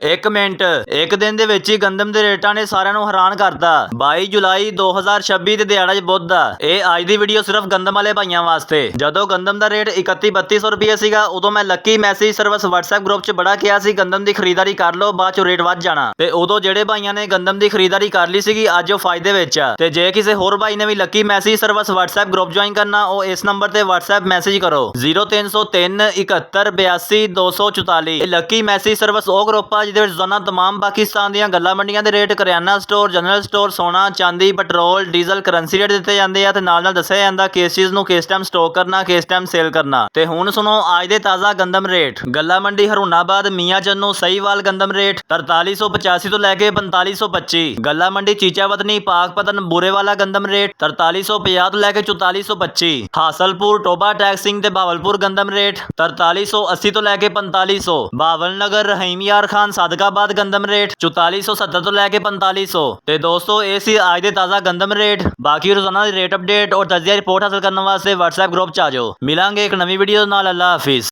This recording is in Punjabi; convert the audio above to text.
ਇੱਕ ਮਿੰਟ ਇੱਕ ਦਿਨ ਦੇ ਵਿੱਚ ਹੀ ਗੰਦਮ ਦੇ ਰੇਟਾਂ ਨੇ ਸਾਰਿਆਂ ਨੂੰ ਹੈਰਾਨ ਕਰਤਾ। 22 ਜੁਲਾਈ 2026 ਤੇ ਦਿਹਾੜਾ ਬੁੱਧ ਦਾ। ਇਹ ਅੱਜ ਦੀ ਵੀਡੀਓ ਸਿਰਫ ਗੰਦਮ ਵਾਲੇ ਭਾਈਆਂ ਵਾਸਤੇ। ਜਦੋਂ ਗੰਦਮ ਦਾ ਰੇਟ 31-3200 ਰੁਪਏ ਸੀਗਾ ਉਦੋਂ ਮੈਂ Lucky message service WhatsApp group 'ਚ ਬੜਾ ਕਿਹਾ ਸੀ ਗੰਦਮ ਦੀ ਖਰੀਦਦਾਰੀ ਕਰ ਲਓ, ਬਾਅਦ 'ਚੋਂ ਰੇਟ ਵੱਧ ਜਾਣਾ। ਤੇ ਉਦੋਂ ਜਿਹੜੇ ਭਾਈਆਂ ਨੇ ਗੰਦਮ ਦੀ ਖਰੀਦਦਾਰੀ ਕਰ ਲਈ ਸੀਗੀ ਅੱਜ ਉਹ ਫਾਇਦੇ ਵਿੱਚ ਆ। ਤੇ ਜੇ ਕਿਸੇ ਹੋਰ ਭਾਈ ਨੇ ਵੀ lucky message service WhatsApp group join ਕਰਨਾ ਉਹ ਇਸ ਨੰਬਰ ਤੇ WhatsApp ਮੈਸੇਜ ਕਰੋ 0303 71 82 244। ਇਹ ਲੱਕੀ ਮੈਸੇਜ ਸਰਵਿਸ ਉਹ ਗਰੁੱਪ ਆ ਜਿਹਦੇ ਵਿੱਚ ਰੋਜ਼ਾਨਾ ਤਮਾਮ ਪਾਕਿਸਤਾਨ ਦੀਆਂ ਗੱਲਾਂ ਮੰਡੀਆਂ ਦੇ ਰੇਟ, ਕਰਿਆਨਾ ਸਟੋਰ, ਜਨਰਲ ਸਟੋਰ, ਸੋਨਾ, ਚਾਂਦੀ, ਪੈਟਰੋਲ, ਡੀਜ਼ਲ, ਕਰੰਸੀ ਰੇਟ ਦਿੱਤੇ ਜਾਂਦੇ ਆ ਤੇ ਨਾਲ ਦੱਸਿਆ ਜਾਂਦਾ ਕਿਸ ਚੀਜ਼ ਨੂੰ ਕਿਸ ਟਾਈਮ ਸਟਾਕ ਕਰਨਾ, ਕਿਸ ਟਾਈਮ ਸੇਲ ਕਰਨਾ। ਤੇ ਹੁਣ ਸੁਣੋ ਅੱਜ ਦੇ ਤਾਜ਼ਾ ਗੰਦਮ ਰੇਟ। ਗੱਲਾ ਮੰਡੀ ਹਰੂਨਾਬਾਦ ਮੀਆਂ ਚੰਨੂ ਸਹੀਵਾਲ ਗੰਦਮ ਰੇਟ 4385 ਤੋਂ ਲੈ ਕੇ 4525। ਗੱਲਾ ਮੰਡੀ ਚੀਚਾਵਤਨੀ ਪਾਕਪਤਨ ਬੂਰੇਵਾਲਾ ਗੰਦਮ ਰੇਟ 4350 ਤੋਂ ਲੈ ਕੇ 4425। ਹਾਸਲਪੁਰ ਟੋਬਾ ਟੈਕ ਸਿੰਘ ਤੇ ਬਹਾਵਲਪੁਰ ਗੰਦਮ ਰੇਟ 4380 ਤੋਂ ਲੈ ਕੇ 4500। ਬਾਵਲ ਨਗਰ ਰਹੀਮ ਯਾਰ ਖਾਨ ਸਾਦਕਾਬਾਦ ਗੰਦਮ ਰੇਟ 4470 ਤੋਂ ਲੈ ਕੇ 4500। ਤੇ ਦੋਸਤੋ ਇਹ ਸੀ ਅੱਜ ਦੇ ਤਾਜ਼ਾ ਗੰਦਮ ਰੇਟ। ਬਾਕੀ ਰੋਜ਼ਾਨਾ ਦੀ ਰੇਟ ਅਪਡੇਟ ਔਰ ਤਜਜ਼ੀਆ ਰਿਪੋਰਟ ਹਾਸਲ ਕਰਨ ਵਾਸਤੇ WhatsApp ਗਰੁੱਪ 'ਚ ਆ ਜਾਓ। ਮਿਲਾਂਗੇ ਇੱਕ ਨਵੀਂ ਵੀਡੀਓ ਨਾਲ। ਅੱਲਾ ਹਾਫਿਜ਼।